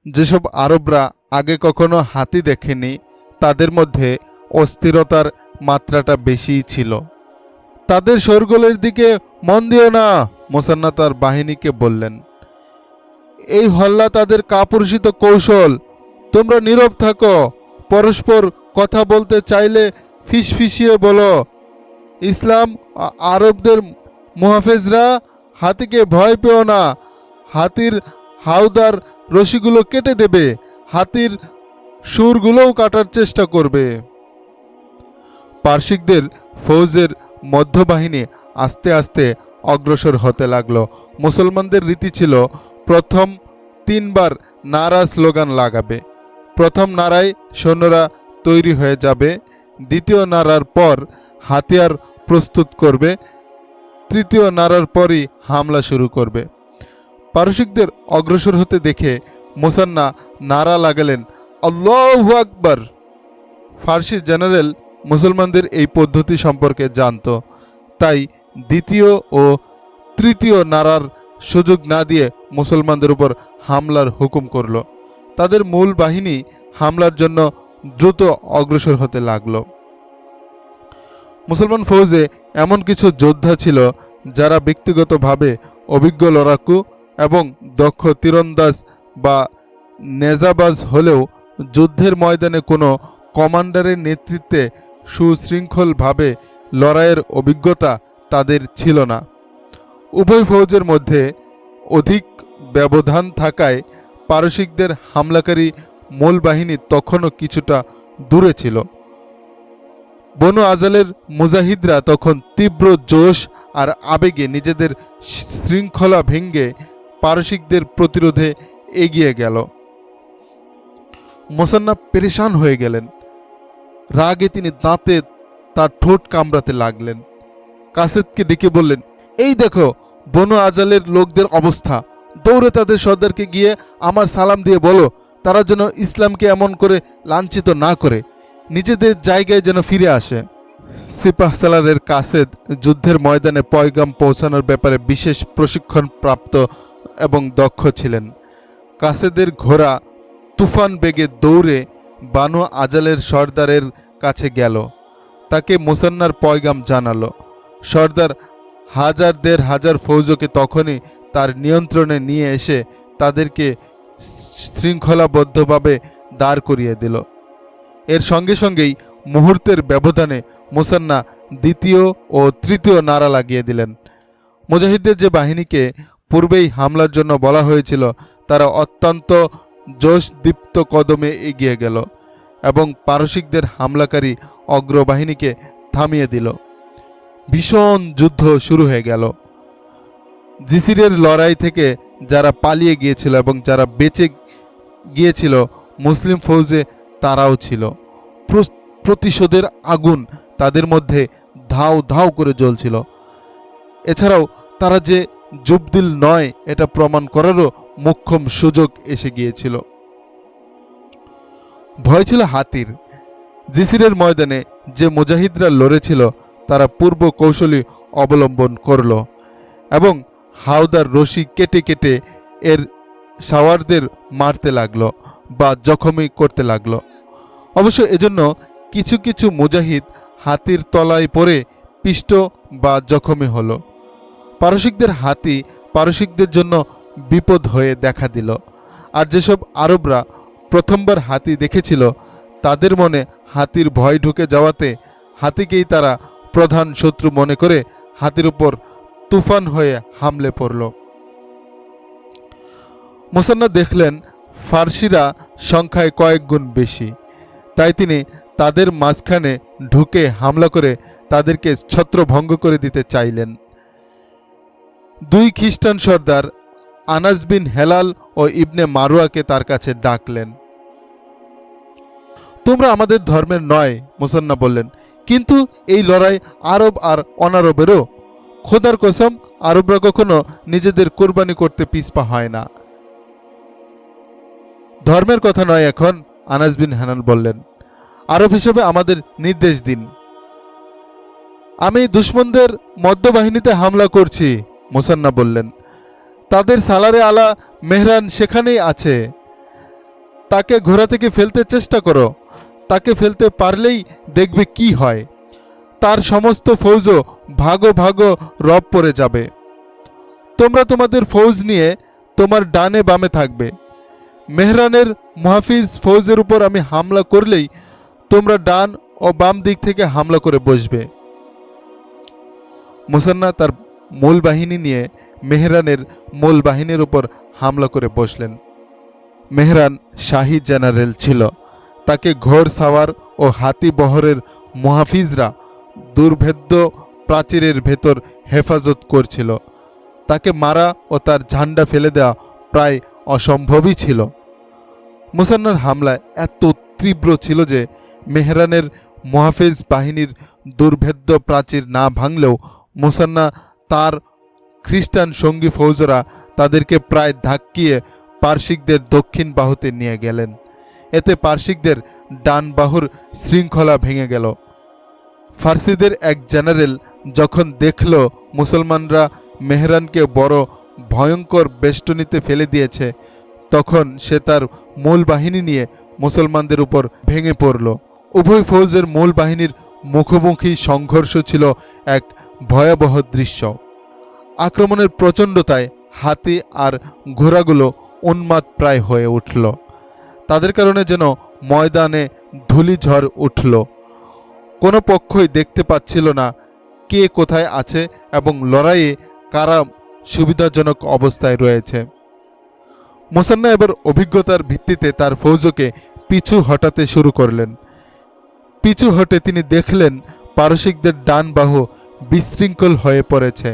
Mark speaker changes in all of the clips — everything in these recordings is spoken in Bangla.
Speaker 1: যেসব আরবরা আগে কখনো হাতি দেখেনি তাদের মধ্যে অস্থিরতার মাত্রাটা বেশিই ছিল। তাদের শোরগোলের দিকে মন দিও না, মুসান্না তার বাহিনীকে বললেন। এই হল্লা তাদের কাপুরুষিত কৌশল। তোমরা নীরব থাকো, পরস্পর কথা বলতে চাইলে ফিসফিসিয়ে বলো। ইসলাম আরবদের মুহাফেজরা, হাতিকে ভয় পেও না। হাতির হাওদার রশিগুলো কেটে দেবে, হাতির সুরগুলোও কাটার চেষ্টা করবে। পারসিকদের ফৌজের মধ্যবাহিনী আস্তে আস্তে অগ্রসর হতে লাগলো। মুসলমানদের রীতি ছিল প্রথম 3 বার নারা স্লোগান লাগাবে। প্রথম নারায় সৈন্যরা তৈরি হয়ে যাবে, দ্বিতীয় নারার পর হাতিয়ার প্রস্তুত করবে, তৃতীয় নারার পরই হামলা শুরু করবে। পারসিকদের অগ্রসর হতে দেখে মুসান্না নারা লাগালেন, আল্লাহু আকবার। ফার্সি জেনারেল মুসলমানদের এই পদ্ধতি সম্পর্কে জানত, তাই দ্বিতীয় ও তৃতীয় নারার সুযোগ না দিয়ে মুসলমানদের উপর হামলার হুকুম করল। তাদের মূল বাহিনী হামলার জন্য দ্রুত অগ্রসর হতে লাগল। মুসলমান ফৌজে এমন কিছু যোদ্ধা ছিল যারা ব্যক্তিগতভাবে অভিজ্ঞ লড়াকু এবং দক্ষ তীরন্দাজ বা নেজাবাজ হলেও যুদ্ধের ময়দানে কোনো কমান্ডারের নেতৃত্বে সুশৃঙ্খলভাবে লড়াইয়ের অভিজ্ঞতা তাদের ছিল না। উভয় ফৌজের মধ্যে অধিক ব্যবধান থাকায় পারসিকদের হামলাকারী মূল বাহিনী তখনও কিছুটা দূরে ছিল। বনু আজালের মুজাহিদরা তখন তীব্র জোশ আর আবেগে নিজেদের শৃঙ্খলা ভেঙে পারসিকদের প্রতিরোধে এগিয়ে গেল। মুসান্না পেরেশান হয়ে গেলেন। রাগে তিনি দাঁতে তার ঠোঁট কামড়াতে লাগলেন। কাসেদকে ডেকে বললেন, এই দেখো বনু আজালের লোকদের অবস্থা। দৌড়ে তাদের সর্দারকে গিয়ে আমার সালাম দিয়ে বলো তারা যেন ইসলামকে এমন করে লাঞ্ছিত না করে, নিজেদের জায়গায় যেন ফিরে আসে। সিপাহসালারের কাসেদ যুদ্ধের ময়দানে পয়গাম পৌঁছানোর ব্যাপারে বিশেষ প্রশিক্ষণ প্রাপ্ত এবং দক্ষ ছিলেন। কাসেদের ঘোড়া তুফান বেগে দৌড়ে বানু আজালের সর্দারের কাছে গেল, তাকে মুসান্নার পয়গাম জানালো। সর্দার 1000-1500 ফৌজকে তখনই তার নিয়ন্ত্রণে নিয়ে এসে তাদেরকে শৃঙ্খলাবদ্ধভাবে দাঁড় করিয়ে দিল। এর সঙ্গে সঙ্গেই মুহূর্তের ব্যবধানে মুসান্না দ্বিতীয় ও তৃতীয় নারা লাগিয়ে দিলেন। মুজাহিদদের যে বাহিনীকে পূর্বেই হামলার জন্য বলা হয়েছিল তারা অত্যন্ত জোশদীপ্ত কদমে এগিয়ে গেল এবং পারসিকদের হামলাকারী অগ্রবাহিনীকে থামিয়ে দিল। ভীষণ যুদ্ধ শুরু হয়ে গেল। জিসিরের লড়াই থেকে যারা পালিয়ে গিয়েছিল এবং যারা বেঁচে গিয়েছিল মুসলিম ফৌজে তারাও ছিল। প্রতিশোধের আগুন তাদের মধ্যে ধাও ধাও করে জ্বলছিল। এছাড়াও তারা যে জুবদিল নয় এটা প্রমাণ করারও মোক্ষম সুযোগ এসে গিয়েছিল। ভয় ছিল হাতির। জিসিরের ময়দানে যে মুজাহিদরা লড়েছিল তারা পূর্ব কৌশলী অবলম্বন করল এবং হাওদার রশি কেটে কেটে এর সাওয়ারদের মারতে লাগলো বা জখমি করতে লাগলো। অবশ্য এজন্য কিছু কিছু মুজাহিদ হাতির তলায় পড়ে পিষ্ট বা জখমি হলো। পারসিকদের হাতি পারসিকদের জন্য বিপদ হয়ে দেখা দিল। আর যেসব আরবরা প্রথমবার হাতি দেখেছিল তাদের মনে হাতির ভয় ঢুকে যাওয়াতে হাতিকেই তারা প্রধান শত্রু মনে করে হাতির উপর তুফান হয়ে হামলে পড়ল। মুসান্না দেখলেন ফার্সিরা সংখ্যায় কয়েক গুণ বেশি, তাই তিনি তাদের মাঝখানে ঢুকে হামলা করে তাদেরকে ছত্রভঙ্গ করে দিতে চাইলেন। 2 খ্রিস্টান সর্দার আনাস বিন হেলাল ও ইবনে মারুয়াকে তার কাছে ডাকলেন। তোমরা আমাদের ধর্মের নয়, মুসান্না বললেন, কিন্তু এই লড়াই আরব আর অনারবেরও। খোদার কসম, আরবরা কখনো নিজেদের কোরবানি করতে পিছপা হয় না। ধর্মের কথা নয় এখন, আনাস বিন হেলাল বললেন, আরব হিসেবে আমাদের নির্দেশ দিন। আমি দুশমনদের মধ্যবাহিনীতে হামলা করছি, মুসান্না বললেন। তাদের সালারে আলা মেহরান সেখানেই আছে। তাকে ঘোড়া থেকে ফেলতে চেষ্টা করো, তাকে ফেলতে পারলেই দেখবে কি হয়। তার সমস্ত ফৌজও ভাগো ভাগো রব পড়ে যাবে। তোমরা তোমাদের ফৌজ নিয়ে তোমার ডানে বামে থাকবে। মেহরানের মুহাফিজ ফৌজের উপর আমি হামলা করলেই তোমরা ডান ও বাম দিক থেকে হামলা করে বসবে। মুসান্না তার মূল বাহিনী নিয়ে মেহরানের মূল বাহিনীর উপর হামলা করে বসলেন। মেহরান শাহী জেনারেল ছিল। তাকে ঘোড় সাওয়ার ও হাতি বহরের মুহাফিজরা দুর্ভেদ্য প্রাচীরের ভেতর হেফাজত করছিল। তাকে মারা ও তার ঝান্ডা ফেলে দেওয়া প্রায় অসম্ভবই ছিল। মুসান্নার হামলা এত তীব্র ছিল যে মেহরানের মুহাফিজ বাহিনীর দুর্ভেদ্য প্রাচীর না ভাঙলেও মুসান্না তার খ্রিস্টান সঙ্গী ফৌজরা তাদেরকে প্রায় ধাক্কিয়ে পারসিকদের দক্ষিণ বাহুতে নিয়ে গেলেন। এতে পারসিকদের ডান বাহুর শৃঙ্খলা ভেঙে গেল। ফার্সিদের এক জেনারেল যখন দেখল মুসলমানরা মেহরানকে বড় ভয়ঙ্কর বেষ্টনীতে ফেলে দিয়েছে, তখন সে তার মূল বাহিনী নিয়ে মুসলমানদের উপর ভেঙে পড়ল। উভয় ফৌজের মূল বাহিনীর মুখোমুখি সংঘর্ষ ছিল এক ভয়াবহ দৃশ্য। আক্রমণের প্রচণ্ডতায় হাতি আর ঘোড়াগুলো উন্মাদ প্রায় হয়ে উঠল। তাদের কারণে যেন ময়দানে ধূলিঝড় উঠল। কোনো পক্ষই দেখতে পাচ্ছিল না কে কোথায় আছে এবং লড়াইয়ে কারা সুবিধাজনক অবস্থায় রয়েছে। মুসান্না এবার অভিজ্ঞতার ভিত্তিতে তার ফৌজকে পিছু হটাতে শুরু করলেন। পিছু হটে তিনি দেখলেন পারসিকদের ডান বাহু বিশৃঙ্খল হয়ে পড়েছে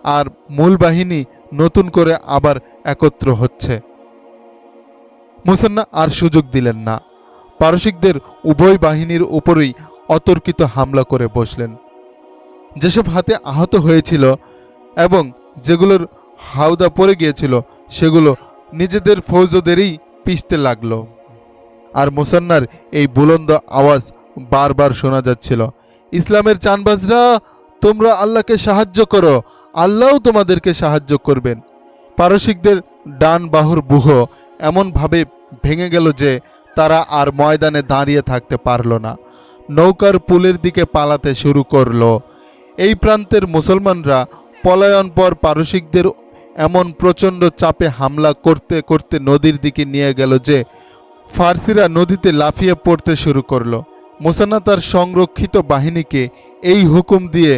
Speaker 1: আর মূল বাহিনী নতুন করে আবার একত্র হচ্ছে। মুসান্না আর সুযোগ দিলেন না। পারসিকদের উভয় বাহিনীর উপরই অতর্কিত হামলা করে বসলেন। যেসব হাতে আহত হয়েছিল এবং যেগুলোর হাওদা পড়ে গিয়েছিল সেগুলো নিজেদের ফৌজদেরই পিষতে লাগলো। আর মুসান্নার এই বুলন্দ আওয়াজ বারবার শোনা যাচ্ছিল, ইসলামের চানবাজরা, তোমরা আল্লাহকে সাহায্য করো, আল্লাহও তোমাদেরকে সাহায্য করবেন। পারসিকদের ডান বাহুর বুহ এমনভাবে ভেঙে গেল যে তারা আর ময়দানে দাঁড়িয়ে থাকতে পারল না। নৌকার পুলের দিকে পালাতে শুরু করলো। এই প্রান্তের মুসলমানরা পলায়নপর পারসিকদের এমন প্রচণ্ড চাপে হামলা করতে করতে নদীর দিকে নিয়ে গেল যে ফার্সিরা নদীতে লাফিয়ে পড়তে শুরু করলো। মুসান্না তার সংরক্ষিত বাহিনীকে এই হুকুম দিয়ে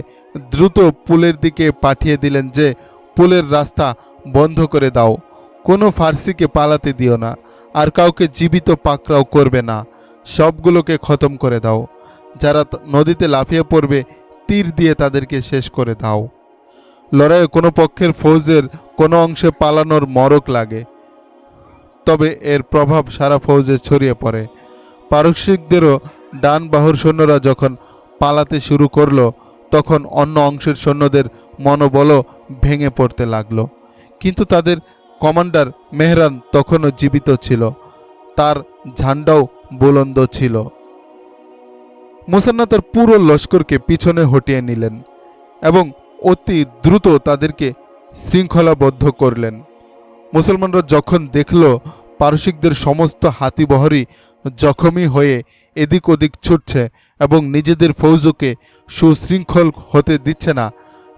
Speaker 1: দ্রুত পুলের দিকে পাঠিয়ে দিলেন যে পুলের রাস্তা বন্ধ করে দাও, কোনো ফার্সিকে পালাতে দিও না, আর কাউকে জীবিত পাকড়াও করবে না, সবগুলোকে খতম করে দাও। যারা নদীতে লাফিয়ে পড়বে তীর দিয়ে তাদেরকে শেষ করে দাও। লড়াইয়ে কোনো পক্ষের ফৌজের কোনো অংশে পালানোর মরক লাগে, তবে এর প্রভাব সারা ফৌজে ছড়িয়ে পড়ে। পারসিকদেরও ডান বাহুর সৈন্যরা যখন পালাতে শুরু করলো তখন অন্য অংশের সৈন্যদের মনোবলও ভেঙে পড়তে লাগলো। কিন্তু তাদের কমান্ডার মেহরান তখনও জীবিত ছিল, তার ঝান্ডাও বুলন্দ ছিল। মুসান্না তার পুরো লস্করকে পিছনে হটিয়ে নিলেন এবং অতি দ্রুত তাদেরকে শৃঙ্খলাবদ্ধ করলেন। মুসলমানরা যখন দেখল পারসিকদের সমস্ত হাতিবহরই জখমি হয়ে এদিক ওদিক ছুটছে এবং নিজেদের ফৌজকে সুশৃঙ্খল হতে দিচ্ছে না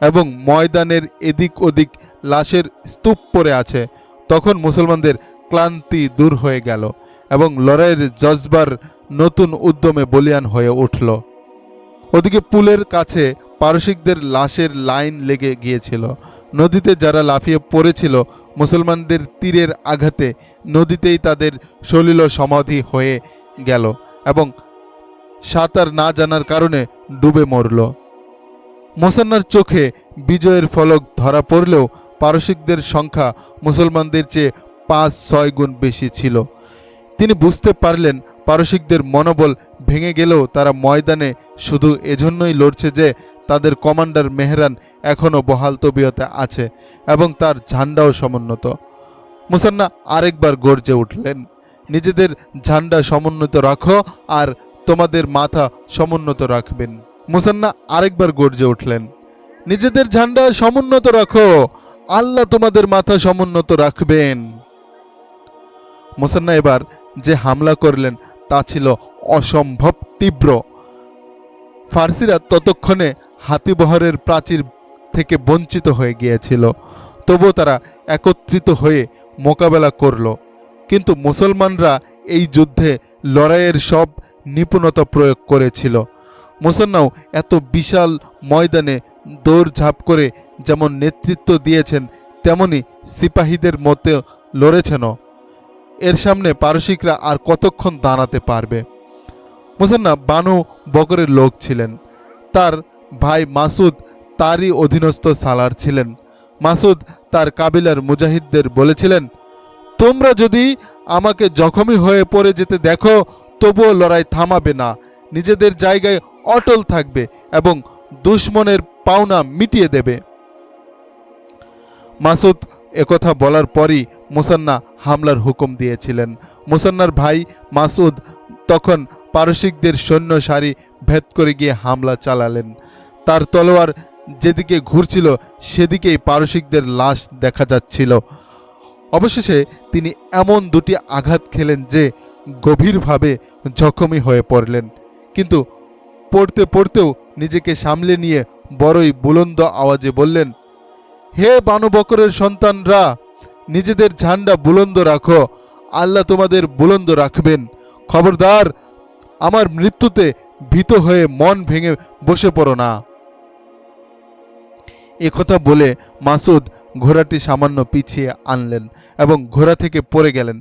Speaker 1: এবং ময়দানের এদিক ওদিক লাশের স্তূপ পড়ে আছে, তখন মুসলমানদের ক্লান্তি দূর হয়ে গেল এবং লড়াইয়ের জজবার নতুন উদ্যমে বলিয়ান হয়ে উঠল। ওদিকে পুলের কাছে পারসিকদের লাশের লাইন লেগে গিয়েছিল। নদীতে যারা লাফিয়ে পড়েছিল মুসলমানদের তীরের আঘাতে নদীতেই তাদের সলিল সমাধি হয়ে গেল এবং সাঁতার না জানার কারণে ডুবে মরল। মুসান্নার চোখে বিজয়ের ফলক ধরা পড়লেও পারসিকদের সংখ্যা মুসলমানদের চেয়ে ৫-৬ গুণ বেশি ছিল। তিনি বুঝতে পারলেন পারসিকদের মনোবল ভেঙে গেলেও তারা ময়দানে শুধু এজন্যই লড়ছে যে তাদের কমান্ডার মেহরান এখনও বহাল তবিয়তে আছে এবং তার ঝান্ডাও সমুন্নত। মুসান্না আরেকবার গর্জে উঠলেন, নিজেদের ঝান্ডা সমুন্নত রাখো আর তোমাদের মাথা সমুন্নত রাখবেন। মুসান্না আরেকবার গর্জে উঠলেন, নিজেদের ঝান্ডা সমুন্নত রাখো, আল্লাহ তোমাদের মাথা সমুন্নত রাখবেন। মুসান্না এবার যে হামলা করলেন তা ছিল অসম্ভব তীব্র। ফার্সিরা ততক্ষণে হাতিবহরের প্রাচীর থেকে বঞ্চিত হয়ে গিয়েছিল, তবুও তারা একত্রিত হয়ে মোকাবেলা করল। কিন্তু মুসলমানরা এই যুদ্ধে লড়াইয়ের সব নিপুণতা প্রয়োগ করেছিল। মুসান্নাও এত বিশাল ময়দানে দৌড়ঝাঁপ করে যেমন নেতৃত্ব দিয়েছেন, তেমনি সিপাহীদের মধ্যে লড়েছেনও। এর সামনে পারসিকরা আর কতক্ষণ দাঁড়াতে পারবে? মুসান্না বানু বকরের লোক ছিলেন। তার ভাই মাসুদ তারই অধীনস্থ সালার ছিলেন। মাসুদ তার কাবিলার মুজাহিদদের বলেছিলেন, তোমরা যদি আমাকে জখমি হয়ে পড়ে যেতে দেখো তবুও লড়াই থামাবে না, নিজেদের জায়গায় অটল থাকবে এবং দুশমনের পাওনা মিটিয়ে দেবে। মাসুদ একথা বলার পরই মুসান্না হামলার হুকুম দিয়েছিলেন। মুসান্নার ভাই মাসুদ তখন পারসিকদের সৈন্য সারি ভেদ করে গিয়ে হামলা চালালেন। তার তলোয়ার যেদিকে ঘুরছিল সেদিকেই পারসিকদের লাশ দেখা যাচ্ছিল। অবশেষে তিনি এমন দুটি আঘাত খেলেন যে গভীরভাবে জখমি হয়ে পড়লেন, কিন্তু পড়তে পড়তেও নিজেকে সামলে নিয়ে বড়ই বুলন্দ আওয়াজে বললেন, হে বানু বকরের সন্তানরা, নিজেদের ঝান্ডা বুলন্দ রাখো, আল্লাহ তোমাদের বুলন্দ রাখবেন। খবরদার আমার মৃত্যুতে ভীত হয়ে মন ভেঙে বসে পড়ো না। একথা বলে মাসুদ ঘোড়াটি সামান্য পিছিয়ে আনলেন এবং ঘোড়া থেকে পড়ে গেলেন।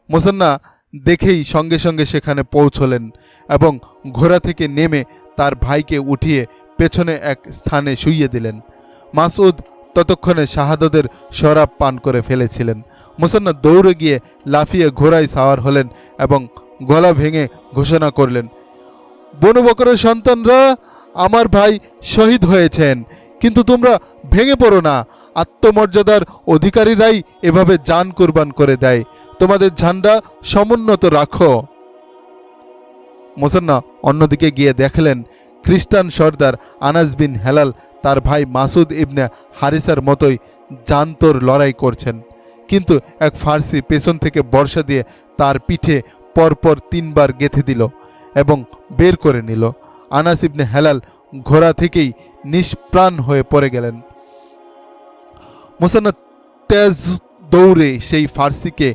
Speaker 1: মুসান্না দেখেই সঙ্গে সঙ্গে সেখানে পৌঁছলেন এবং ঘোড়া থেকে নেমে তার ভাইকে উঠিয়ে পেছনে এক স্থানে শুইয়ে দিলেন। মাসুদ ততক্ষণে শাহাদতের শরাব পান করে ফেলেছিলেন। মুসান্না দৌড়ে গিয়ে লাফিয়ে ঘোড়ায় সাওয়ার হলেন এবং গলা ভেঙে ঘোষণা করলেন, বনু বকরের সন্তানরা, আমার ভাই শহীদ হয়েছেন, কিন্তু তোমরা ভেঙে পড়ো না। আত্মমর্যাদার অধিকারীরাই এভাবে জান কুরবান করে দেয়। তোমাদের ঝান্ডা সমুন্নত রাখো। মুসান্না অন্যদিকে গিয়ে দেখলেন খ্রিস্টান সর্দার আনাস বিন হেলাল তার ভাই মাসুদ ইবনে হারিসার মতোই জান্তর লড়াই করছেন, কিন্তু এক ফার্সি পেছন থেকে বর্ষা দিয়ে তার পিঠে পরপর 3 বার গেঁথে দিল এবং বের করে নিল। আনাস ইবনে হেলাল ঘোড়া থেকেই নিষ্প্রাণ হয়ে পড়ে গেলেন। মুসান্না তেজ দৌড়ে সেই ফার্সিকে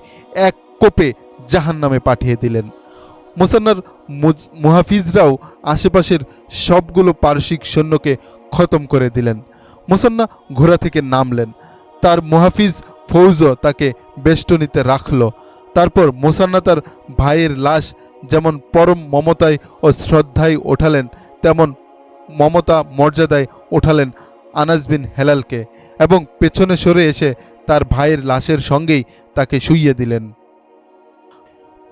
Speaker 1: এক কোপে জাহান্নামে পাঠিয়ে দিলেন। মুসান্নার মুহাফিজরাও আশেপাশের সবগুলো পারসিক সৈন্যকে খতম করে দিলেন। মুসান্না ঘোড়া থেকে নামলেন। তার মুহাফিজ ফৌজও তাকে বেষ্টনীতে রাখল। তারপর মুসান্না তার ভাইয়ের লাশ যেমন পরম মমতায় ও শ্রদ্ধায় ওঠালেন, তেমন মমতা মর্যাদায় ওঠালেন আনাস বিন হেলালকে এবং পেছনে সরে এসে তার ভাইয়ের লাশের সঙ্গেই তাকে শুইয়ে দিলেন।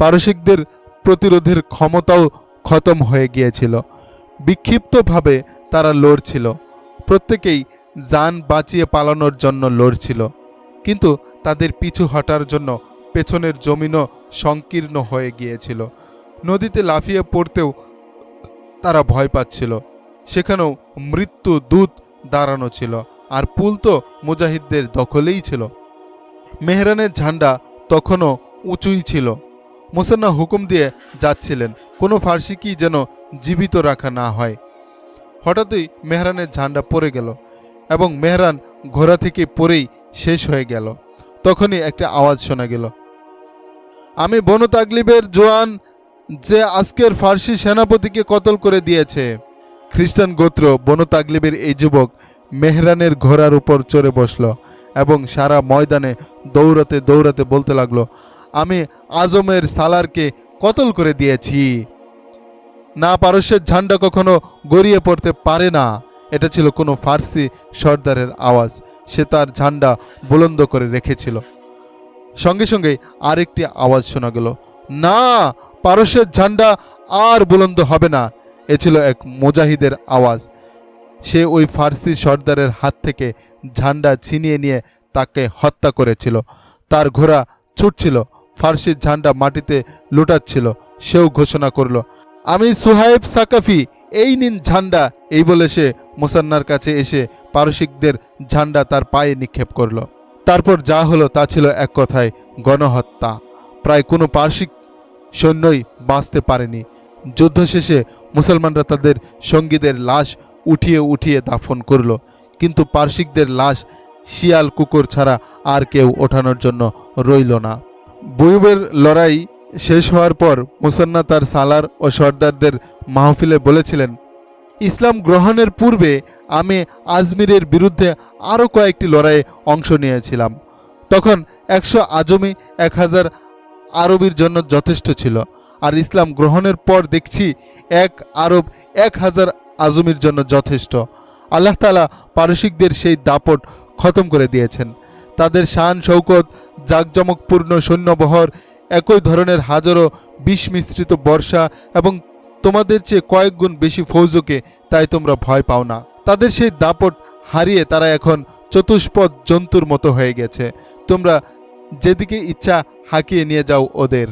Speaker 1: পারসিকদের প্রতিরোধের ক্ষমতাও খতম হয়ে গিয়েছিল। বিক্ষিপ্তভাবে তারা লড়ছিল, প্রত্যেকেই জান বাঁচিয়ে পালানোর জন্য লড়ছিল, কিন্তু তাদের পিছু হটার জন্য পেছনের জমিনও সংকীর্ণ হয়ে গিয়েছিল। নদীতে লাফিয়ে পড়তেও তারা ভয় পাচ্ছিল, সেখানেও মৃত্যু দূত দাঁড়ানো ছিল, আর পুল তো মুজাহিদদের দখলেই ছিল। মেহরানের ঝান্ডা তখনও উঁচুই ছিল। মুসান্না হুকুম দিয়ে যাচ্ছিলেন কোনো ফার্সিকেই যেন জীবিত রাখা না হয়। হঠাৎই মেহরানের ঝান্ডা পড়ে গেল এবং মেহরান ঘোড়া থেকে পড়েই শেষ হয়ে গেল। তখনই একটা আওয়াজ শোনা গেল, আমি বনু তাগলিবের জোয়ান যে আজকের ফার্সি সেনাপতিকে কতল করে দিয়েছে। খ্রিস্টান গোত্র বনু তাগলিবের এই যুবক মেহরানের ঘোড়ার উপর চড়ে বসল এবং সারা ময়দানে দৌড়াতে দৌড়াতে বলতে লাগলো, আমি আজমের সালারকে কতল করে দিয়েছি। না, পারস্যের ঝান্ডা কখনো গড়িয়ে পড়তে পারে না। এটা ছিল কোনো ফার্সি সর্দারের আওয়াজ। সে তার ঝান্ডা বুলন্দ করে রেখেছিল। সঙ্গে সঙ্গে আরেকটি আওয়াজ শোনা গেল, না, পারস্যের ঝান্ডা আর বুলন্দ হবে না। এ ছিল এক মুজাহিদের আওয়াজ। সে ওই ফার্সি সর্দারের হাত থেকে ঝান্ডা ছিনিয়ে নিয়ে তাকে হত্যা করেছিল। তার ঘোড়া ছুটছিল, ফার্সির ঝান্ডা মাটিতে লুটাচ্ছিল। সেও ঘোষণা করল, আমি সুহাইব সাকাফি, এই নিন ঝান্ডা। এই বলে সে মুসান্নার কাছে এসে পারসিকদের ঝান্ডা তার পায়ে নিক্ষেপ করল। তারপর যা হলো তা ছিল এক কথায় গণহত্যা। প্রায় কোনো পারসিক সৈন্যই বাঁচতে পারেনি। যুদ্ধ শেষে মুসলমানরা তাদের সঙ্গীদের লাশ উঠিয়ে উঠিয়ে দাফন করল, কিন্তু পারসিকদের লাশ শিয়াল কুকুর ছাড়া আর কেউ ওঠানোর জন্য রইল না। বুয়ুবের লড়াই শেষ হওয়ার পর মুসান্না তার সালার ও সর্দারদের মাহফিলে বলেছিলেন, ইসলাম গ্রহণের পূর্বে আমি আজমিরের বিরুদ্ধে আরও কয়েকটি লড়াইয়ে অংশ নিয়েছিলাম। তখন 100 আজমি 1000 আরবির জন্য যথেষ্ট ছিল, আর ইসলাম গ্রহণের পর দেখছি 1 আরব 1000 আজমির জন্য যথেষ্ট। আল্লাহ তাআলা পারসিকদের সেই দাপট খতম করে দিয়েছেন। তাদের শান শৌকত, জাঁকজমকপূর্ণ সৈন্যবহর, একই ধরনের হাজারো বিষ মিশ্রিত বর্ষা এবং তোমাদের চেয়ে কয়েক গুণ বেশি ফৌজকে, তাই তোমরা ভয় পাও না। তাদের সেই দাপট হারিয়ে তারা এখন চতুষ্পদ জন্তুর মতো হয়ে গেছে। তোমরা যেদিকে ইচ্ছা হাঁকিয়ে নিয়ে যাও ওদের।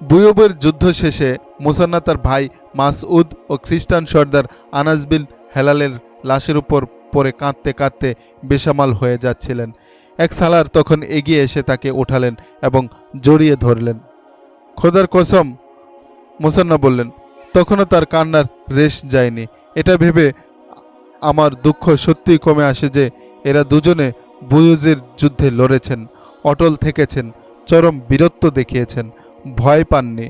Speaker 1: বুয়ুবের যুদ্ধ শেষে মুসান্না তার ভাই মাসউদ ও খ্রিস্টান সর্দার আনাস বিন হেলালের লাশের উপর পড়ে কাঁদতে কাঁদতে বেসামাল হয়ে যাচ্ছিলেন। এক সালার তখন এগিয়ে এসে তাকে উঠালেন এবং জড়িয়ে ধরলেন। খোদার কসম, মুসান্না বললেন, তখনও তার কান্নার রেশ যায়নি। এটা ভেবে আমার দুঃখ সত্যিই কমে আসে যে এরা দুজনে বুয়ুজের যুদ্ধে লড়েছেন, অটল থেকেছেন, চরম বীরত্ব দেখিয়েছেন, ভয় পাননি,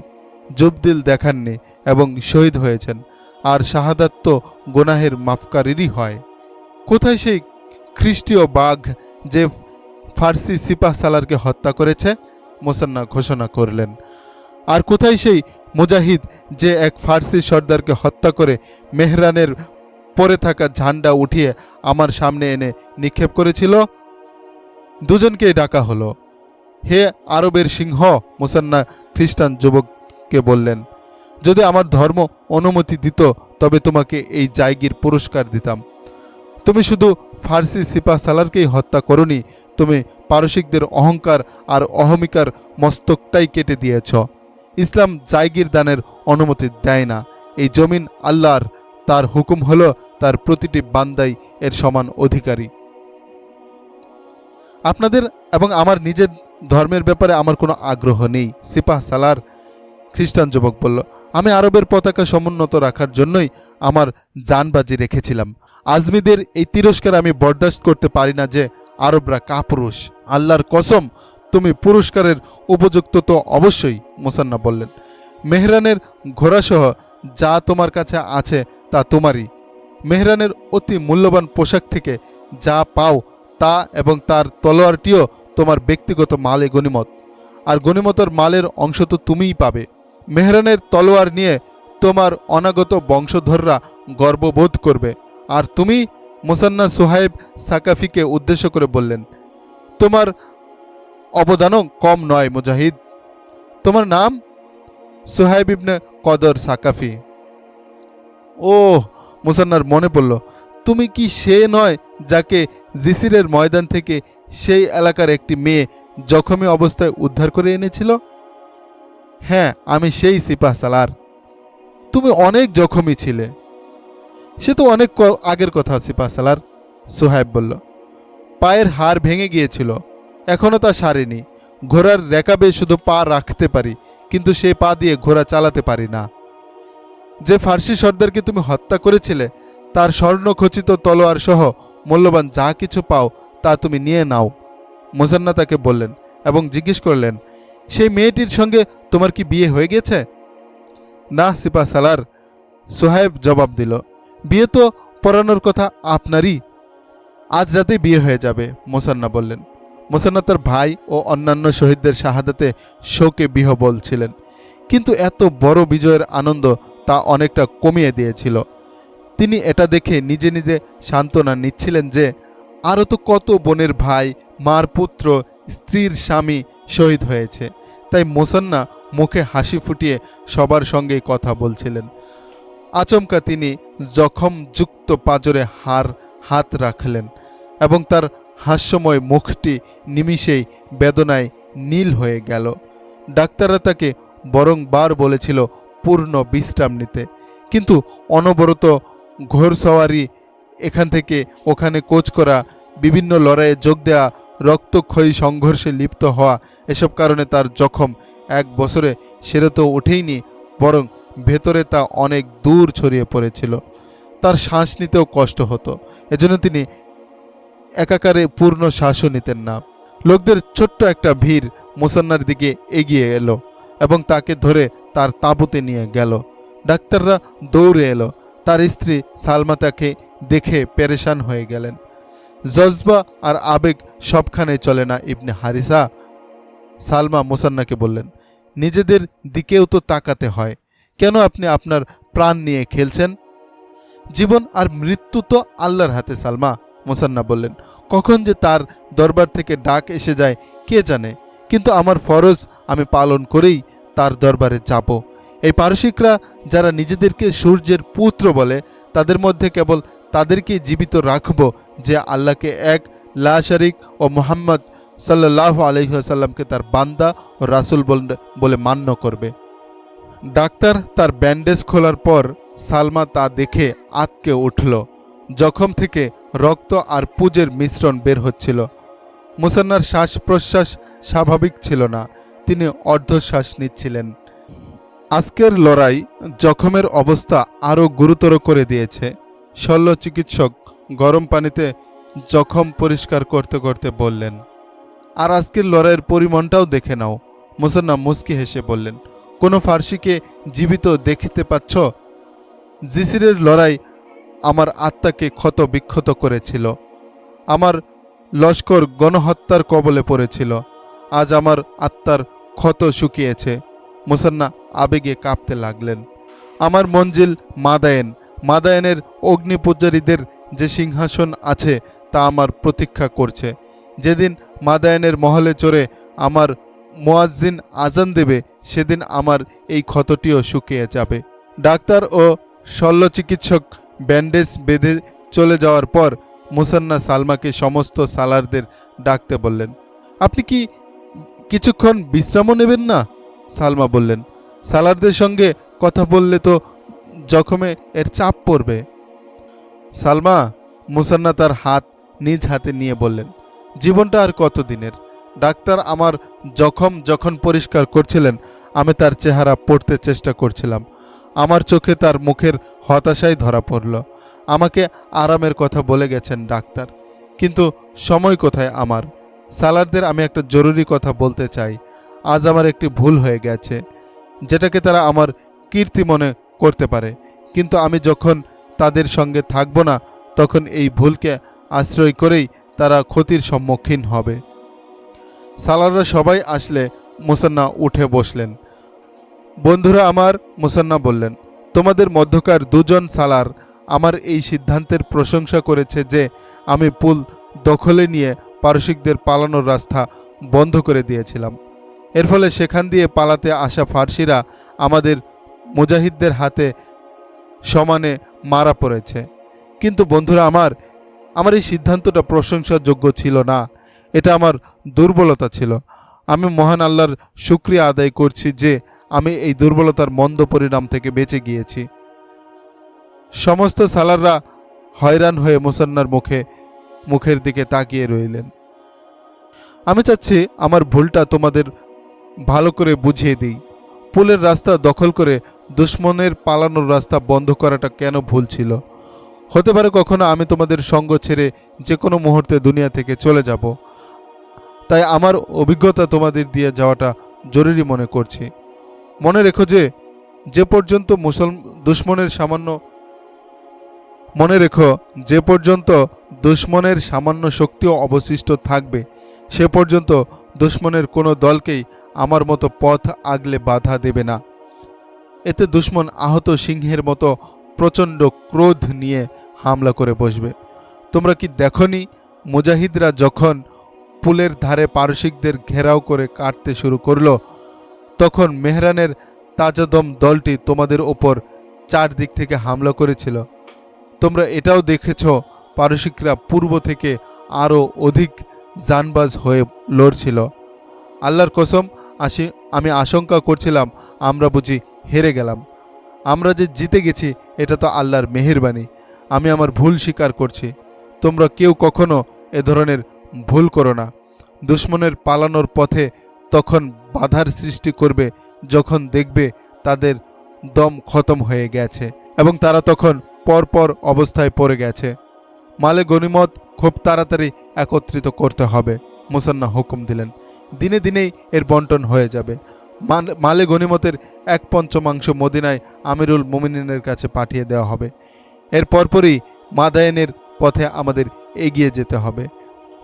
Speaker 1: জুবদিল দেখাননি এবং শহীদ হয়েছেন। আর শাহাদাত তো গুনাহের মাফকারীরই হয়। কোথায় সেই খ্রিস্টীয় বাঘ যে ফার্সি সিপাহ সালারকে হত্যা করেছে? মুসান্না ঘোষণা করলেন। আর কোথায় সেই মুজাহিদ যে এক ফার্সি সর্দারকে হত্যা করে মেহরানের পরে থাকা ঝান্ডা উঠিয়ে আমার সামনে এনে নিক্ষেপ করেছিল? দুজনকেই ডাকা হলো। হে আরবের সিংহ, মুসান্না খ্রিস্টান যুবককে বললেন, যদি আমার ধর্ম অনুমতি দিত তবে তোমাকে এই জায়গির পুরস্কার দিতাম। তুমি শুধু ফার্সি সিপাহ সালারকেই হত্যা করনি, তুমি পারসিকদের অহংকার আর অহমিকার মস্তকটাই কেটে দিয়েছ। ইসলাম জায়গির দানের অনুমতি দেয় না। এই জমিন আল্লাহর, তার হুকুম হলো তার প্রতিটি বান্দাই এর সমান অধিকারী। আপনাদের এবং আমার নিজের ধর্মের ব্যাপারে আমার কোনো আগ্রহ নেই, সিপাহ সালার, খ্রিস্টান যুবক বলল। আমি আরবের পতাকা সমুন্নত রাখার জন্যই আমার জানবাজি রেখেছিলাম। আজমিদের এই তিরস্কার আমি বরদাস্ত করতে পারি না যে আরবরা কাপুরুষ। আল্লাহর কসম, তুমি পুরস্কারের উপযুক্ত তো অবশ্যই, মুসান্না বললেন। মেহরানের ঘোড়াসহ যা তোমার কাছে আছে তা তোমারই। মেহরানের অতি মূল্যবান পোশাক থেকে যা পাও তা এবং তার তলোয়ারটিও তোমার ব্যক্তিগত মালে গনিমত, আর গনিমতের মালের অংশ তো তুমিই পাবে। মেহরানের তলোয়ার নিয়ে তোমার অনাগত বংশধররা গর্ববোধ করবে। আর তুমি, মুসান্না সুহাইব সাকাফিকে উদ্দেশ্য করে বললেন, তোমার অবদানও কম নয় মুজাহিদ। তোমার নাম? সুহাইব ইবনে কদর সাকাফি। ও, মুসান্নার মনে পড়ল, তুমি কি সে নয় যাকে জিসিরের ময়দান থেকে সেই এলাকার একটি মেয়ে জখমি অবস্থায় উদ্ধার করে এনেছিল? হ্যাঁ, আমি সেই সিপাহ সালার। তুমি অনেক জখমি ছিলে। সে তো অনেক আগের কথা সিপাহ সালার, সুহাইব বলল। পায়ের হাড় ভেঙে গিয়েছিল, এখনও তা সারেনি। ঘোড়ার রেকাবে শুধু পা রাখতে পারি, কিন্তু সেই পা দিয়ে ঘোড়া চালাতে পারি না। যে ফার্সি সর্দারকে তুমি হত্যা করেছিলে তার স্বর্ণখচিত তলোয়ার সহ মূল্যবান যা কিছু পাও তা তুমি নিয়ে নাও, মুসান্না তাকে বললেন এবং জিজ্ঞেস করলেন, সেই মেয়েটির সঙ্গে তোমার কি বিয়ে হয়ে গেছে? না সিপাহ সালার, সোহাইব জবাব দিল। বিয়ে তো পড়ানোর কথা আপনারই। আজ রাতে বিয়ে হয়ে যাবে, মুসান্না বললেন। মুসান্না তার ভাই ও অন্যান্য শহীদদের শাহাদাতে শোকে বিহ্বল ছিলেন, কিন্তু এত বড় বিজয়ের আনন্দ তা অনেকটা কমিয়ে দিয়েছিল। তিনি এটা দেখে নিজে নিজে সান্ত্বনা নিচ্ছিলেন যে আরও তো কত বোনের ভাই, মার পুত্র, স্ত্রীর স্বামী শহীদ হয়েছে। তাই মুসান্না মুখে হাসি ফুটিয়ে সবার সঙ্গেই কথা বলছিলেন। আচমকা তিনি জখমযুক্ত পাঁজরে হাত রাখলেন এবং তার হাস্যময় মুখটি নিমিষেই বেদনায় নীল হয়ে গেল। ডাক্তাররা তাকে বরংবার বলেছিল পূর্ণ বিশ্রাম নিতে, কিন্তু অনবরত ঘোড়সওয়ারি, এখান থেকে ওখানে কোচ করা, বিভিন্ন লড়াইয়ে যোগ দেওয়া, রক্তক্ষয়ী সংঘর্ষে লিপ্ত হওয়া, এসব কারণে তার জখম 1 বছরে সেরে তো ওঠেইনি, বরং ভেতরে তা অনেক দূর ছড়িয়ে পড়েছিল। তার শ্বাস নিতেও কষ্ট হতো। এজন্য তিনি একাকারে পূর্ণ শ্বাসও নিতেন না। লোকদের ছোট্ট একটা ভিড় মুসান্নার দিকে এগিয়ে এলো এবং তাকে ধরে তার তাঁবুতে নিয়ে গেল। ডাক্তাররা দৌড়ে এলো। তার স্ত্রী সালমা তাকে দেখে পেরেশান হয়ে গেলেন। জজবা আর আবেগ সবখানে চলে না ইবনে হারিসা? সালমা মুসান্নাকে বললেন, নিজেদের দিকেও তো তাকাতে হয়। কেন আপনি আপনার প্রাণ নিয়ে খেলছেন? জীবন আর মৃত্যু তো আল্লাহর হাতে সালমা, মুসান্না বললেন। কখন যে তার দরবার থেকে ডাক এসে যায় কে জানে, কিন্তু আমার ফরজ আমি পালন করেই তার দরবারে যাব। এই পারসিকরা যারা নিজেদেরকে সূর্যের পুত্র বলে, তাদের মধ্যে কেবল তাদেরকেই জীবিত রাখব যে আল্লাহকে এক, লা শারিক ও মুহাম্মদ সাল্লাল্লাহু আলাইহি ওয়াসাল্লামকে তার বান্দা ও রাসূল বলে মান্য করবে। ডাক্তার তার ব্যান্ডেজ খোলার পর সালমা তা দেখে আঁতকে উঠল। জখম থেকে রক্ত আর পুজের মিশ্রণ বের হচ্ছিল। মুসান্নার শ্বাস প্রশ্বাস স্বাভাবিক ছিল না, তিনি অর্ধশ্বাস নিচ্ছিলেন। আজকের লড়াই জখমের অবস্থা আরও গুরুতর করে দিয়েছে। শল্য চিকিৎসক গরম পানিতে জখম পরিষ্কার করতে করতে বললেন, আর আজকের লড়াইয়ের পরিমাণটাও দেখে নাও। মুসান্না মুস্কি হেসে বললেন, কোনো ফার্সিকে জীবিত দেখতে পাচ্ছ? জিসিরের লড়াই আমার আত্মাকে ক্ষত বিক্ষত করেছিল। আমার লস্কর গণহত্যার কবলে পড়েছিল। আজ আমার আত্মার ক্ষত শুকিয়েছে। মুসান্না আবেগে কাঁপতে লাগলেন। আমার মঞ্জিল মাদায়েন, মাদায়েনের অগ্নিপূজারীদের যে সিংহাসন আছে তা আমার প্রতীক্ষা করছে। যেদিন মাদায়েনের মহলে চড়ে আমার মুয়াজ্জিন আজান দেবে, সেদিন আমার এই ক্ষতটিও শুকিয়ে যাবে। ডাক্তার ও শল্য চিকিৎসক ব্যান্ডেজ বেঁধে চলে যাওয়ার পর মুসান্না সালমাকে সমস্ত সালারদের ডাকতে বললেন। আপনি কি কিছুক্ষণ বিশ্রামও নেবেন না? সালমা বললেন, সালারদের সঙ্গে কথা বললে তো জখমে এর চাপ পড়বে। সালমা, মুসান্না তার হাত নিজ হাতে নিয়ে বললেন, জীবনটা আর কতদিনের? ডাক্তার আমার জখম যখন পরিষ্কার করছিলেন, আমি তার চেহারা পড়তে চেষ্টা করছিলাম। আমার চোখে তার মুখের হতাশাই ধরা পড়ল। আমাকে আরামের কথা বলে গেছেন ডাক্তার, কিন্তু সময় কোথায় আমার? সালারদের আমি একটা জরুরি কথা বলতে চাই। আজ আমার একটি ভুল হয়ে গেছে, যেটাকে তারা আমার কীর্তি মনে করতে পারে, কিন্তু আমি যখন তাদের সঙ্গে থাকব না, তখন এই ভুলকে আশ্রয় করেই তারা ক্ষতির সম্মুখীন হবে। সালাররা সবাই আসলে মুসান্না উঠে বসলেন। বন্ধুরা আমার, মুসান্না বললেন, তোমাদের মধ্যকার 2 জন সালার আমার এই সিদ্ধান্তের প্রশংসা করেছে যে আমি পুল দখলে নিয়ে পারসিকদের পালানোর রাস্তা বন্ধ করে দিয়েছিলাম। এর ফলে সেখান দিয়ে পালাতে আসা ফার্সিরা আমাদের মুজাহিদদের হাতে সমানে মারা পড়েছে। কিন্তু বন্ধুরা আমার, আমার এই সিদ্ধান্তটা প্রশংসাযোগ্য ছিল না, এটা আমার দুর্বলতা ছিল। আমি মহান আল্লাহর শুকরিয়া আদায় করছি যে আমি এই দুর্বলতার মন্দ পরিণাম থেকে বেঁচে গিয়েছি। সমস্ত সালাররা হয়রান হয়ে মুসান্নার মুখের দিকে তাকিয়ে রইলেন। আমি চাচ্ছি আমার ভুলটা তোমাদের ভালো করে বুঝিয়ে দিই। পুলের রাস্তা দখল করে দুশ্মনের পালানোর রাস্তা বন্ধ করাটা কেন ভুল ছিল? হতে পারে কখনো আমি তোমাদের সঙ্গ ছেড়ে যে কোনো মুহূর্তে দুনিয়া থেকে চলে যাব, তাই আমার অভিজ্ঞতা তোমাদের দিয়ে যাওয়াটা জরুরি মনে করছি। মনে রেখো যে পর্যন্ত দুশ্মনের সামান্য শক্তিও অবশিষ্ট থাকবে, সে পর্যন্ত দুশ্মনের কোনো দলকেই আমার মতো পথ আগলে বাধা দেবে না। এতে দুশ্মন আহত সিংহের মতো প্রচণ্ড ক্রোধ নিয়ে হামলা করে বসবে। তোমরা কি দেখনি, মুজাহিদরা যখন পুলের ধারে পারসিকদের ঘেরাও করে কাটতে শুরু করলো, তখন মেহরানের তাজাদম দলটি তোমাদের ওপর 4 দিক থেকে হামলা করেছিল। তোমরা এটাও দেখেছ পারসিকরা পূর্ব থেকে আরও অধিক জানবাজ হয়ে লড়ছিল। আল্লাহর কসম, আমি আশঙ্কা করছিলাম আমরা বুঝি হেরে গেলাম। আমরা যে জিতে গেছি এটা তো আল্লাহর মেহেরবানি। আমি আমার ভুল স্বীকার করছি। তোমরা কেউ কখনো এ ধরনের ভুল করো না। দুশমনের পালানোর পথে তখন বাধার সৃষ্টি করবে যখন দেখবে তাদের দম খতম হয়ে গেছে এবং তারা তখন পরপর অবস্থায় পড়ে গেছে। মালে গনিমত খুব তাড়াতাড়ি একত্রিত করতে হবে। মুসান্না হুকুম দিলেন, দিনে দিনেই এর বন্টন হয়ে যাবে। মালে গনিমতের 1/5 মদিনায় আমিরুল মুমিনিনের কাছে পাঠিয়ে দেওয়া হবে। এর পরপরই মাদায়েনের পথে আমাদের এগিয়ে যেতে হবে।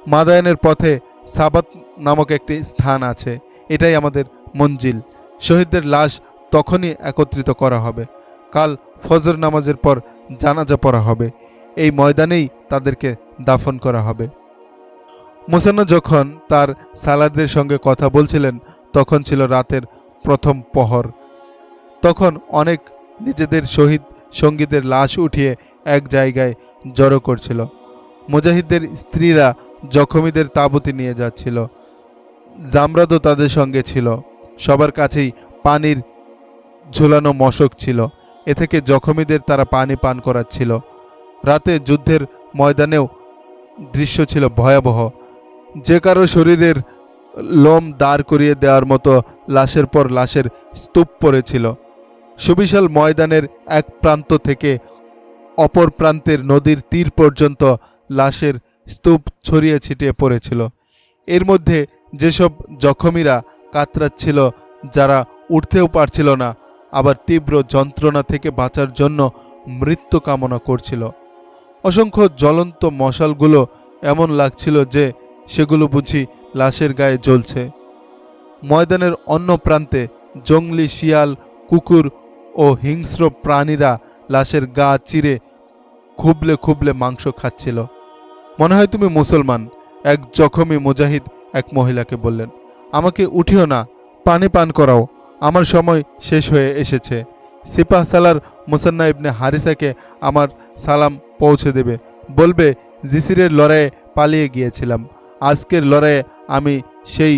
Speaker 1: মাদায়েনের পথে সাবাত নামক একটি স্থান আছে, এটাই আমাদের মঞ্জিল। শহীদদের লাশ তখনই একত্রিত করা হবে। কাল ফজর নামাজের পর জানাজা পড়া হবে। এই ময়দানেই তাদেরকে দাফন করা হবে। মুসান্না যখন তার সালারদের সঙ্গে কথা বলছিলেন তখন ছিল রাতের প্রথম প্রহর। তখন অনেক নিজেদের শহীদ সঙ্গীদের লাশ উঠিয়ে এক জায়গায় জড়ো করছিল। মুজাহিদদের স্ত্রীরা জখমীদের তাঁবুতে নিয়ে যাচ্ছিল। জামরাদও তাদের সঙ্গে ছিল। সবার কাছেই পানির ঝুলানো মশক ছিল। এ থেকে জখমীদের তারা পানি পান করাচ্ছিল। রাতে যুদ্ধের ময়দানেও দৃশ্য ছিল ভয়াবহ। যে কারো শরীরের লোম দাঁড় করিয়ে দেওয়ার মতো লাশের পর লাশের স্তূপ পড়েছিল। সুবিশাল ময়দানের এক প্রান্ত থেকে অপর প্রান্তের নদীর তীর পর্যন্ত লাশের স্তূপ ছড়িয়ে ছিটিয়ে পড়েছিল। এর মধ্যে যেসব জখমীরা কাতরাচ্ছিল, যারা উঠতেও পারছিল না, আবার তীব্র যন্ত্রণা থেকে বাঁচার জন্য মৃত্যু কামনা করছিল। অসংখ্য জ্বলন্ত মশালগুলো এমন লাগছিল যে সেগুলো বুঝি লাশের গায়ে জ্বলছে। ময়দানের অন্য প্রান্তে জংলি শিয়াল, কুকুর ও হিংস্র প্রাণীরা লাশের গা চিরে খুবলে খুবলে মাংস খাচ্ছিল। মনে হয় তুমি মুসলমান, এক জখমী মুজাহিদ এক মহিলাকে বললেন। আমাকে উঠিও না, পানি পান করাও, আমার সময় শেষ হয়ে এসেছে। সিপাহ সালার মুসান্না ইবনে হারিসাকে আমার সালাম পৌঁছে দেবে। বলবে, জিসিরের লড়াইয়ে পালিয়ে গিয়েছিলাম। আজকের লড়াইয়ে আমি সেই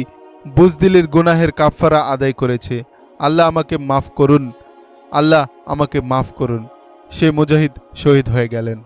Speaker 1: বুজদিলির গুনাহের কাফফারা আদায় করেছি। আল্লাহ আমাকে মাফ করুন, আল্লাহ আমাকে মাফ করুন। সেই মুজাহিদ শহীদ হয়ে গেলেন।